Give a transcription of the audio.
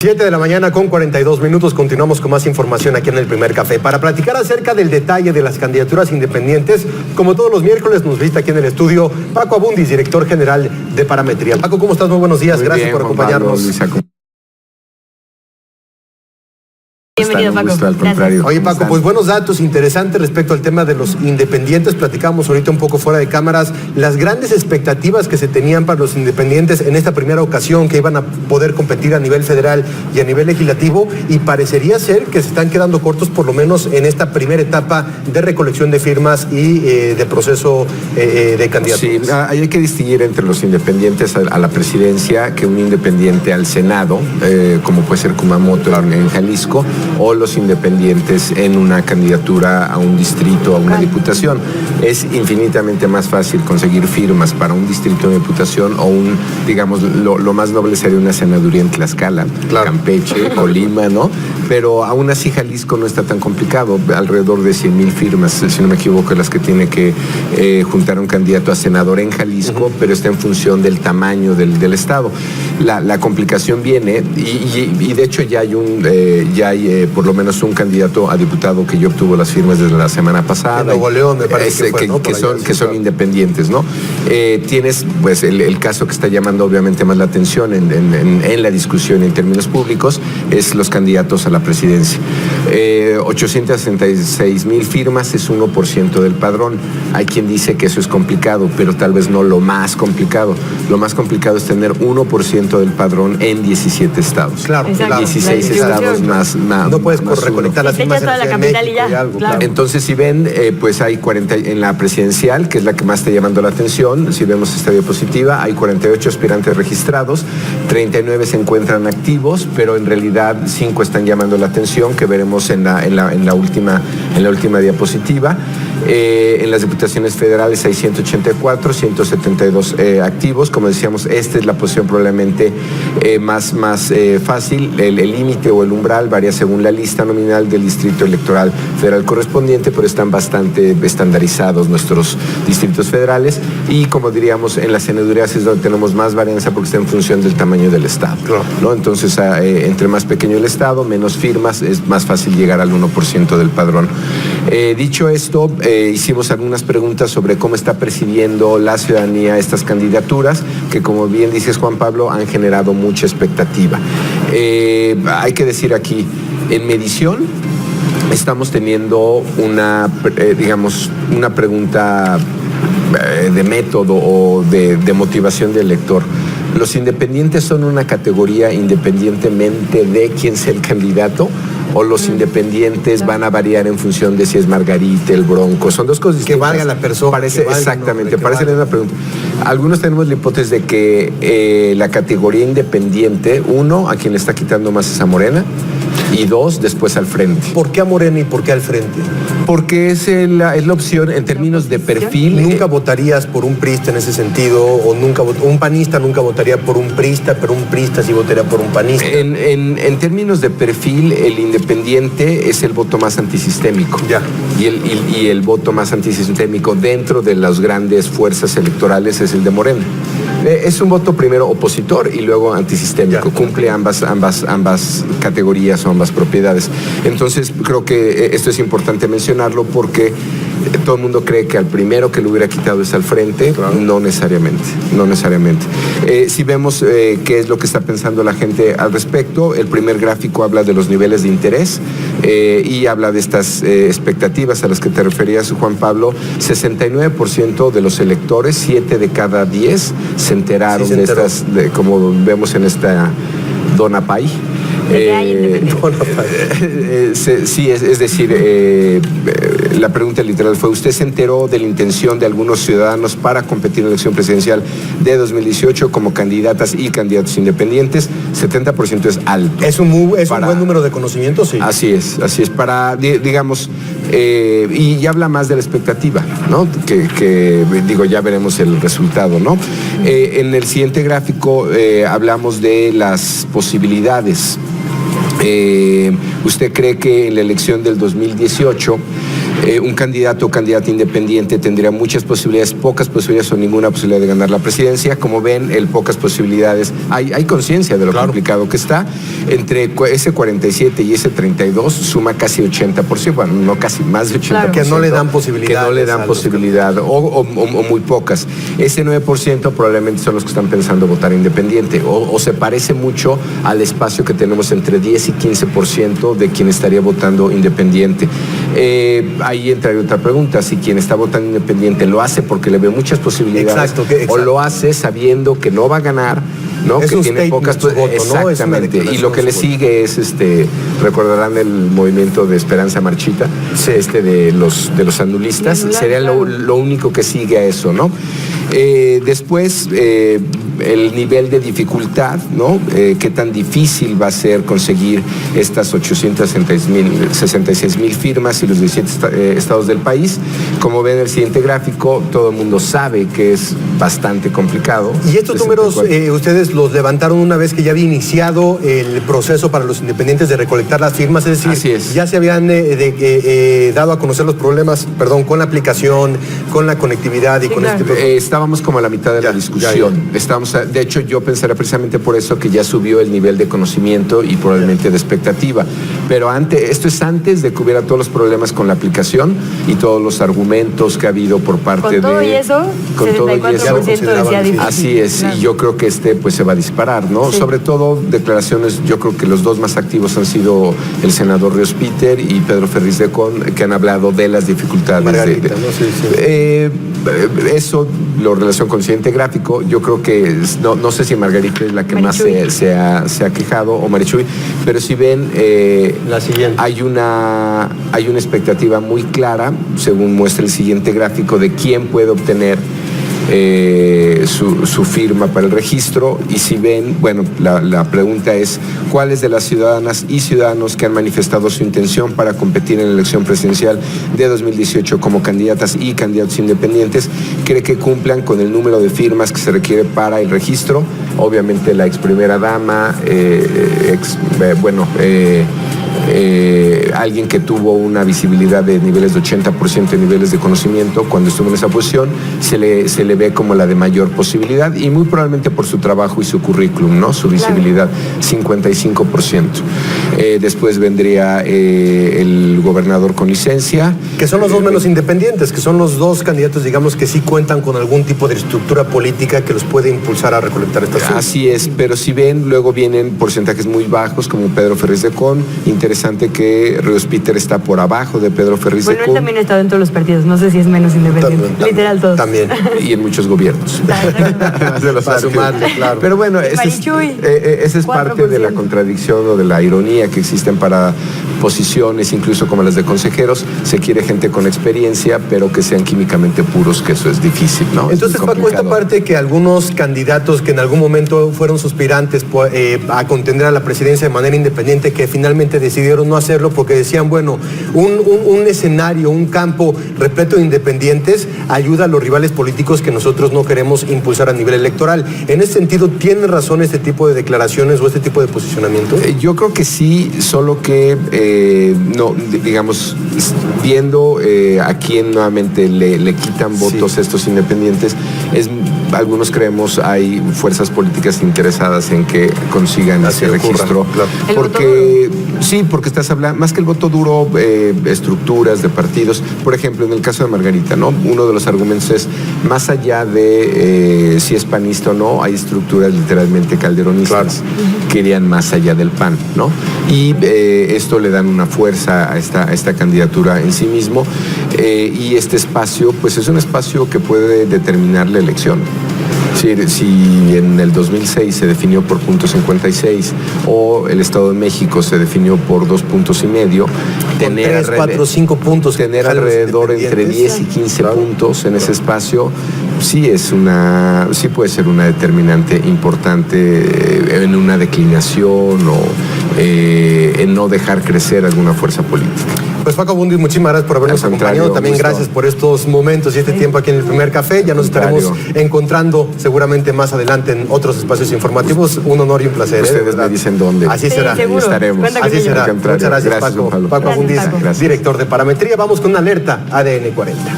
7 de la mañana con 42 minutos, continuamos con más información aquí en El Primer Café. Para platicar acerca del detalle de las candidaturas independientes, como todos los miércoles nos visita aquí en el estudio Paco Abundis, director general de Parametría. Paco, ¿cómo estás? Muy buenos días, Muy gracias bien, por acompañarnos. Bienvenido, Paco. Al contrario. Oye, Paco, pues buenos datos, interesantes respecto al tema de los independientes. Platicamos ahorita un poco fuera de cámaras las grandes expectativas que se tenían para los independientes en esta primera ocasión, que iban a poder competir a nivel federal y a nivel legislativo, y parecería ser que se están quedando cortos, por lo menos en esta primera etapa de recolección de firmas y de proceso de candidaturas. Sí, hay que distinguir entre los independientes a la presidencia, que un independiente al Senado, como puede ser Kumamoto en Jalisco, o los independientes en una candidatura a un distrito, a una diputación. Es infinitamente más fácil conseguir firmas para un distrito de diputación o un, digamos, lo más noble sería una senaduría en Tlaxcala, claro, Campeche, Colima, ¿no? Pero aún así Jalisco no está tan complicado, alrededor de 100,000 firmas, si no me equivoco, las que tiene que juntar un candidato a senador en Jalisco, pero está en función del tamaño del estado. La complicación viene, y de hecho ya hay por lo menos un candidato a diputado que ya obtuvo las firmas desde la semana pasada. En Nuevo León, me parece que son independientes, ¿no? Tienes pues el caso que está llamando obviamente más la atención en la discusión en términos públicos, es los candidatos a la presidencia. 866,000 firmas es 1% del padrón. Hay quien dice que eso es complicado, pero tal vez no lo más complicado. Lo más complicado es tener 1% del padrón en 17 estados. Claro, 16 estados más. No puedes recolectar las firmas toda la capital y ya. Algo, claro. Entonces, si ven, pues hay 40 en la presidencial, que es la que más está llamando la atención. Si vemos esta diapositiva, hay 48 aspirantes registrados, 39 se encuentran activos, pero en realidad 5 están llamando la atención, que veremos en la última diapositiva. En las diputaciones federales hay 184, 172 activos. Como decíamos, esta es la posición probablemente más fácil. El límite o el umbral varía según la lista nominal del distrito electoral federal correspondiente, pero están bastante estandarizados nuestros distritos federales, y como diríamos, en las senadurías es donde tenemos más varianza porque está en función del tamaño del estado, ¿no? Entonces, entre más pequeño el estado, menos firmas, es más fácil llegar al 1% del padrón. Dicho esto, hicimos algunas preguntas sobre cómo está percibiendo la ciudadanía estas candidaturas, que como bien dices, Juan Pablo, han generado mucha expectativa. Hay que decir aquí, en medición estamos teniendo una pregunta de método o de motivación del elector. ¿Los independientes son una categoría independientemente de quién sea el candidato? ¿O los independientes van a variar en función de si es Margarita, el Bronco? Son dos cosas distintas. Que valga la persona. Exactamente, parece la misma pregunta. Algunos tenemos la hipótesis de que la categoría independiente, uno, a quien le está quitando más es a Morena, y dos, después al frente. ¿Por qué a Morena y por qué al frente? Porque es la opción en términos de perfil. ¿Nunca votarías por un priista en ese sentido? ¿O un panista nunca votaría por un priista, pero un priista sí votaría por un panista? En términos de perfil, el independiente es el voto más antisistémico. Ya. Y el voto más antisistémico dentro de las grandes fuerzas electorales es el de Morena. Es un voto primero opositor y luego antisistémico. Cumple ambas categorías o ambas propiedades. Entonces, creo que esto es importante mencionarlo porque todo el mundo cree que al primero que lo hubiera quitado es al frente. Claro. No necesariamente. Si vemos qué es lo que está pensando la gente al respecto, el primer gráfico habla de los niveles de interés y habla de estas expectativas a las que te referías, Juan Pablo. 69% de los electores, 7 de cada 10, se enteraron de estas, como vemos en esta Dona Pay. Sí, es decir, la pregunta literal fue: ¿usted se enteró de la intención de algunos ciudadanos para competir en la elección presidencial de 2018 como candidatas y candidatos independientes? 70% es alto. Es un buen número de conocimientos, sí. Así es, para, digamos, y ya habla más de la expectativa, ¿no? Que ya veremos el resultado, ¿no? En el siguiente gráfico hablamos de las posibilidades. ¿Usted cree que en la elección del 2018 un candidato o candidata independiente tendría muchas posibilidades, pocas posibilidades o ninguna posibilidad de ganar la presidencia. Como ven, pocas posibilidades. Hay conciencia de lo complicado que está. Entre ese 47 y ese 32 suma casi 80%, bueno, no casi, más de 80%. Que no le dan posibilidad. Que no le dan posibilidad, o muy pocas. Ese 9% probablemente son los que están pensando votar independiente, o se parece mucho al espacio que tenemos entre 10 y 15% de quien estaría votando independiente. Ahí entraría otra pregunta: si quien está votando independiente lo hace porque le ve muchas posibilidades, exacto. O lo hace sabiendo que no va a ganar, ¿no? Es que tiene pocas posibilidades. ¿No? Exactamente. Y lo que le sigue es recordarán el movimiento de Esperanza Marchita, sí. de los sandulistas, sería lo único que sigue a eso, ¿no? Después, el nivel de dificultad, ¿no? Qué tan difícil va a ser conseguir estas 866,000 firmas y los 17 estados del país. Como ven en el siguiente gráfico, todo el mundo sabe que es bastante complicado. Y estos números ustedes los levantaron una vez que ya había iniciado el proceso para los independientes de recolectar las firmas, es decir, así es. Ya se habían dado a conocer los problemas, con la aplicación, con la conectividad y sí, con claro. Estábamos como a la mitad de la discusión. De hecho, yo pensaría precisamente por eso que ya subió el nivel de conocimiento y probablemente de expectativa. Pero esto es antes de que hubiera todos los problemas con la aplicación y todos los argumentos que ha habido por parte de... Con todo y eso, 74% decía difícil. Así es, claro. Y yo creo que pues se va a disparar, ¿no? Sí. Sobre todo declaraciones, yo creo que los dos más activos han sido el senador Ríos Peter y Pedro Ferriz de Con, que han hablado de las dificultades. Margarita, ¿no? Sí. Eso lo relaciono con el siguiente gráfico. Yo creo que no sé si Margarita es la que Marichuy más se ha quejado, o Marichuy, pero si ven, la siguiente. Hay una expectativa muy clara, según muestra el siguiente gráfico, de quién puede obtener su firma para el registro. Y si ven, bueno, la pregunta es: ¿cuáles de las ciudadanas y ciudadanos que han manifestado su intención para competir en la elección presidencial de 2018 como candidatas y candidatos independientes cree que cumplan con el número de firmas que se requiere para el registro? Obviamente la ex primera dama, alguien que tuvo una visibilidad de niveles de 80% de niveles de conocimiento cuando estuvo en esa posición, se le ve como la de mayor posibilidad, y muy probablemente por su trabajo y su currículum, ¿no? Su visibilidad, 55%. Después vendría el gobernador con licencia. Que son los dos menos independientes, que son los dos candidatos, digamos, que sí cuentan con algún tipo de estructura política que los puede impulsar a recolectar estas firmas. Así es, pero si ven, luego vienen porcentajes muy bajos como Pedro Ferriz de Con. Interesante que Ríos Peter está por abajo de Pedro Ferriz de Con. Bueno, él también está dentro de los partidos, no sé si es menos independiente. Literal todos. También. Y en muchos gobiernos. De los para sumarle, claro. Pero bueno, esa es parte de la contradicción o de la ironía que existen para posiciones, incluso como las de consejeros. Se quiere gente con experiencia, pero que sean químicamente puros, que eso es difícil, ¿no? Entonces, Paco, esta parte que algunos candidatos que en algún momento fueron suspirantes a contender a la presidencia de manera independiente, que finalmente decidieron no hacerlo porque decían, bueno, un escenario, un campo repleto de independientes ayuda a los rivales políticos que nosotros no queremos impulsar a nivel electoral. En ese sentido, ¿tiene razón este tipo de declaraciones o este tipo de posicionamiento? Yo creo que sí, solo que no, digamos, viendo a quién nuevamente le quitan votos estos independientes, algunos creemos hay fuerzas políticas interesadas en que consigan ese registro. Claro. Porque porque estás hablando, más que el voto duro, estructuras de partidos. Por ejemplo, en el caso de Margarita, ¿no? Uno de los argumentos es, más allá de si es panista o no, hay estructuras literalmente calderonistas que irían más allá del PAN, ¿no? Y esto le dan una fuerza a esta candidatura en sí mismo, y este espacio, pues es un espacio que puede determinar la elección. Si en el 2006 se definió por .56 o el Estado de México se definió por 2.5 puntos, tener 3, 4, 5 puntos, tener alrededor entre 10 y 15 puntos en ese espacio, sí puede ser una determinante importante en una declinación o en no dejar crecer alguna fuerza política. Pues Paco Abundis, muchísimas gracias por habernos Al contrario, acompañado. También gusto. gracias por estos momentos y este tiempo aquí en el Primer Café. Ya nos estaremos encontrando seguramente más adelante en otros espacios informativos. Un honor y un placer. Ustedes me dicen dónde. Así Sí, será. seguro. Estaremos. Cuenta Así conmigo. será. Al contrario. Muchas gracias, Gracias, Paco. don Pablo. Paco Gracias, Abundis, Paco. Gracias. director de Parametría. Vamos con una alerta ADN 40.